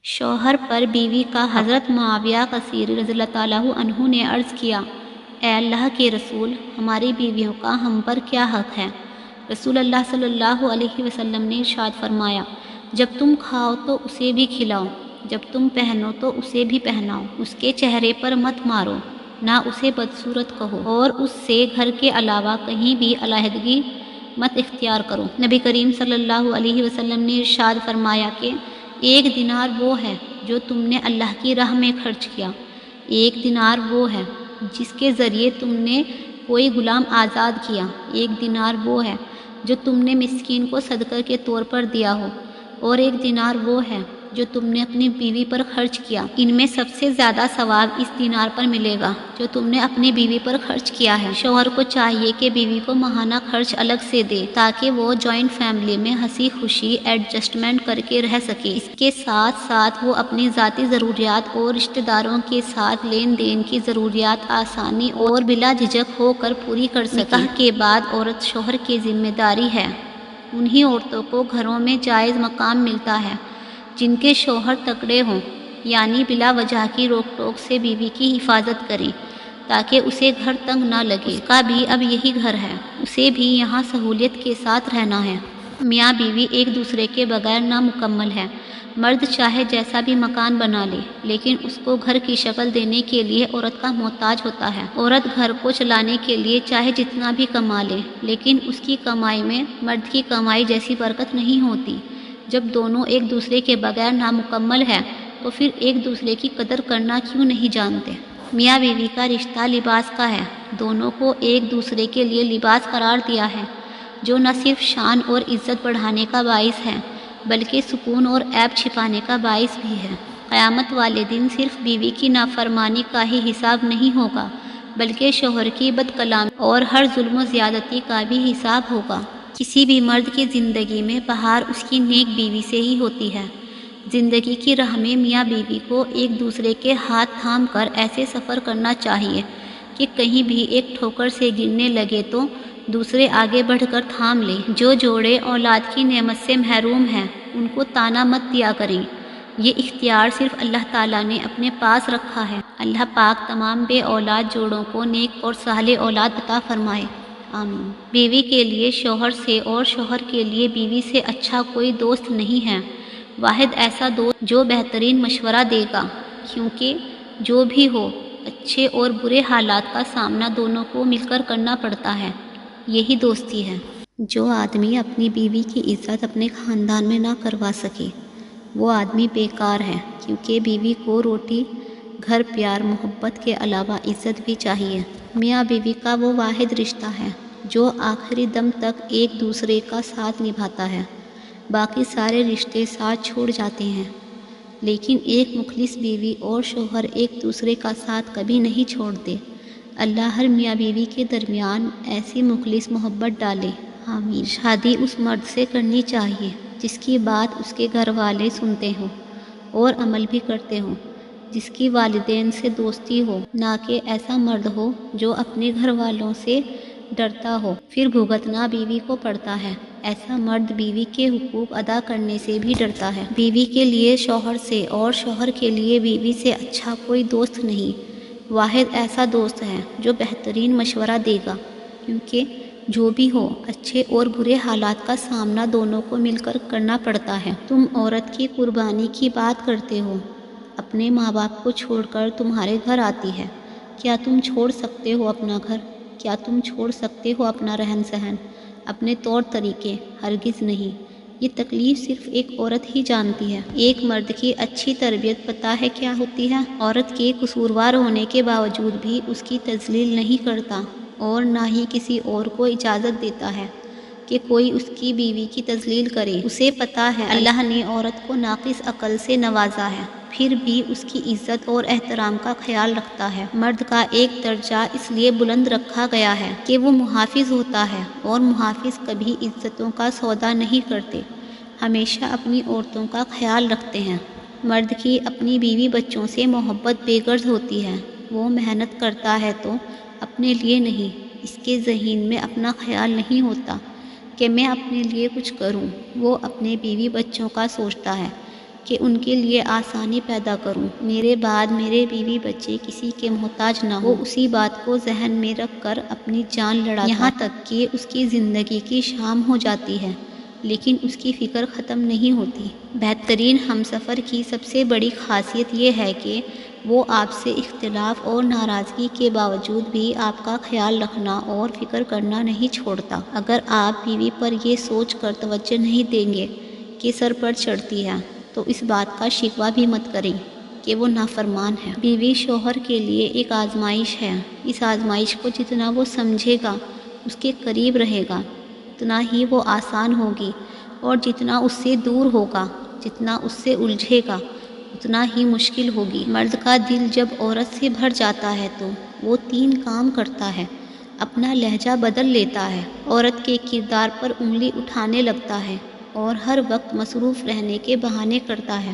شوہر پر بیوی کا حضرت معاویہ قصیری رضی اللہ تعالیٰ عنہ نے عرض کیا، اے اللہ کے رسول، ہماری بیویوں کا ہم پر کیا حق ہے؟ رسول اللہ صلی اللہ علیہ وسلم نے ارشاد فرمایا، جب تم کھاؤ تو اسے بھی کھلاؤ، جب تم پہنو تو اسے بھی پہناؤ، اس کے چہرے پر مت مارو، نہ اسے بدصورت کہو، اور اس سے گھر کے علاوہ کہیں بھی علیحدگی مت اختیار کرو۔ نبی کریم صلی اللہ علیہ وسلم نے ارشاد فرمایا کہ ایک دینار وہ ہے جو تم نے اللہ کی راہ میں خرچ کیا، ایک دینار وہ ہے جس کے ذریعے تم نے کوئی غلام آزاد کیا، ایک دینار وہ ہے جو تم نے مسکین کو صدقہ کے طور پر دیا ہو، اور ایک دینار وہ ہے جو تم نے اپنی بیوی پر خرچ کیا۔ ان میں سب سے زیادہ ثواب اس دینار پر ملے گا جو تم نے اپنی بیوی پر خرچ کیا ہے۔ شوہر کو چاہیے کہ بیوی کو ماہانہ خرچ الگ سے دے تاکہ وہ جوائنٹ فیملی میں ہنسی خوشی ایڈجسٹمنٹ کر کے رہ سکے۔ اس کے ساتھ ساتھ وہ اپنی ذاتی ضروریات اور رشتہ داروں کے ساتھ لین دین کی ضروریات آسانی اور بلا جھجک ہو کر پوری کر سکے۔ نکاح کے بعد عورت شوہر کی ذمہ داری ہے۔ انہی عورتوں کو گھروں میں جائز مقام ملتا ہے جن کے شوہر تکڑے ہوں، یعنی بلا وجہ کی روک ٹوک سے بیوی کی حفاظت کریں تاکہ اسے گھر تنگ نہ لگے۔ اس کا بھی اب یہی گھر ہے، اسے بھی یہاں سہولیت کے ساتھ رہنا ہے۔ میاں بیوی ایک دوسرے کے بغیر نامکمل ہے۔ مرد چاہے جیسا بھی مکان بنا لے لیکن اس کو گھر کی شکل دینے کے لیے عورت کا محتاج ہوتا ہے۔ عورت گھر کو چلانے کے لیے چاہے جتنا بھی کما لے لیکن اس کی کمائی میں مرد کی کمائی جیسی برکت نہیں ہوتی۔ جب دونوں ایک دوسرے کے بغیر نامکمل ہیں تو پھر ایک دوسرے کی قدر کرنا کیوں نہیں جانتے؟ میاں بیوی کا رشتہ لباس کا ہے۔ دونوں کو ایک دوسرے کے لیے لباس قرار دیا ہے جو نہ صرف شان اور عزت بڑھانے کا باعث ہے بلکہ سکون اور عیب چھپانے کا باعث بھی ہے۔ قیامت والے دن صرف بیوی کی نافرمانی کا ہی حساب نہیں ہوگا بلکہ شوہر کی بد کلامی اور ہر ظلم و زیادتی کا بھی حساب ہوگا۔ کسی بھی مرد کی زندگی میں بہار اس کی نیک بیوی سے ہی ہوتی ہے۔ زندگی کی راہ میں میاں بیوی کو ایک دوسرے کے ہاتھ تھام کر ایسے سفر کرنا چاہیے کہ کہیں بھی ایک ٹھوکر سے گرنے لگے تو دوسرے آگے بڑھ کر تھام لے۔ جو جوڑے اولاد کی نعمت سے محروم ہیں ان کو طعنہ مت دیا کریں، یہ اختیار صرف اللہ تعالیٰ نے اپنے پاس رکھا ہے۔ اللہ پاک تمام بے اولاد جوڑوں کو نیک اور صالح اولاد عطا فرمائے، آمین۔ بیوی کے لیے شوہر سے اور شوہر کے لیے بیوی سے اچھا کوئی دوست نہیں ہے، واحد ایسا دوست جو بہترین مشورہ دے گا، کیونکہ جو بھی ہو اچھے اور برے حالات کا سامنا دونوں کو مل کر کرنا پڑتا ہے، یہی دوستی ہے۔ جو آدمی اپنی بیوی کی عزت اپنے خاندان میں نہ کروا سکے وہ آدمی بیکار ہے، کیونکہ بیوی کو روٹی گھر پیار محبت کے علاوہ عزت بھی چاہیے۔ میاں بیوی کا وہ واحد رشتہ ہے جو آخری دم تک ایک دوسرے کا ساتھ نبھاتا ہے، باقی سارے رشتے ساتھ چھوڑ جاتے ہیں، لیکن ایک مخلص بیوی اور شوہر ایک دوسرے کا ساتھ کبھی نہیں چھوڑتے۔ اللہ ہر میاں بیوی کے درمیان ایسی مخلص محبت ڈالے، آمین۔ شادی اس مرد سے کرنی چاہیے جس کی بات اس کے گھر والے سنتے ہوں اور عمل بھی کرتے ہوں، جس کی والدین سے دوستی ہو، نہ کہ ایسا مرد ہو جو اپنے گھر والوں سے ڈرتا ہو پھر بھگتنا بیوی کو پڑتا ہے۔ ایسا مرد بیوی کے حقوق ادا کرنے سے بھی ڈرتا ہے۔ بیوی کے لیے شوہر سے اور شوہر کے لیے بیوی سے اچھا کوئی دوست نہیں، واحد ایسا دوست ہے جو بہترین مشورہ دے گا، کیونکہ جو بھی ہو اچھے اور برے حالات کا سامنا دونوں کو مل کر کرنا پڑتا ہے۔ تم عورت کی قربانی کی بات کرتے ہو، اپنے ماں باپ کو چھوڑ کر تمہارے گھر آتی ہے، کیا تم چھوڑ سکتے ہو اپنا گھر؟ کیا تم چھوڑ سکتے ہو اپنا رہن سہن، اپنے طور طریقے؟ ہرگز نہیں۔ یہ تکلیف صرف ایک عورت ہی جانتی ہے۔ ایک مرد کی اچھی تربیت پتہ ہے کیا ہوتی ہے؟ عورت کے قصوروار ہونے کے باوجود بھی اس کی تذلیل نہیں کرتا اور نہ ہی کسی اور کو اجازت دیتا ہے کہ کوئی اس کی بیوی کی تذلیل کرے۔ اسے پتہ ہے اللہ نے عورت کو ناقص عقل سے نوازا ہے، پھر بھی اس کی عزت اور احترام کا خیال رکھتا ہے۔ مرد کا ایک درجہ اس لیے بلند رکھا گیا ہے کہ وہ محافظ ہوتا ہے، اور محافظ کبھی عزتوں کا سودا نہیں کرتے، ہمیشہ اپنی عورتوں کا خیال رکھتے ہیں۔ مرد کی اپنی بیوی بچوں سے محبت بے غرض ہوتی ہے، وہ محنت کرتا ہے تو اپنے لیے نہیں، اس کے ذہن میں اپنا خیال نہیں ہوتا کہ میں اپنے لیے کچھ کروں، وہ اپنے بیوی بچوں کا سوچتا ہے کہ ان کے لیے آسانی پیدا کروں، میرے بعد میرے بیوی بچے کسی کے محتاج نہ ہوں۔ وہ اسی بات کو ذہن میں رکھ کر اپنی جان لڑاتا ہے، یہاں تک کہ اس کی زندگی کی شام ہو جاتی ہے، لیکن اس کی فکر ختم نہیں ہوتی۔ بہترین ہمسفر کی سب سے بڑی خاصیت یہ ہے کہ وہ آپ سے اختلاف اور ناراضگی کے باوجود بھی آپ کا خیال رکھنا اور فکر کرنا نہیں چھوڑتا۔ اگر آپ بیوی پر یہ سوچ کر توجہ نہیں دیں گے کہ سر پر چڑھتی ہے، تو اس بات کا شکوہ بھی مت کریں کہ وہ نافرمان ہے۔ بیوی شوہر کے لیے ایک آزمائش ہے۔ اس آزمائش کو جتنا وہ سمجھے گا، اس کے قریب رہے گا، اتنا ہی وہ آسان ہوگی، اور جتنا اس سے دور ہوگا، جتنا اس سے الجھے گا، اتنا ہی مشکل ہوگی۔ مرد کا دل جب عورت سے بھر جاتا ہے تو وہ 3 کام کرتا ہے۔ اپنا لہجہ بدل لیتا ہے، عورت کے کردار پر انگلی اٹھانے لگتا ہے، اور ہر وقت مصروف رہنے کے بہانے کرتا ہے۔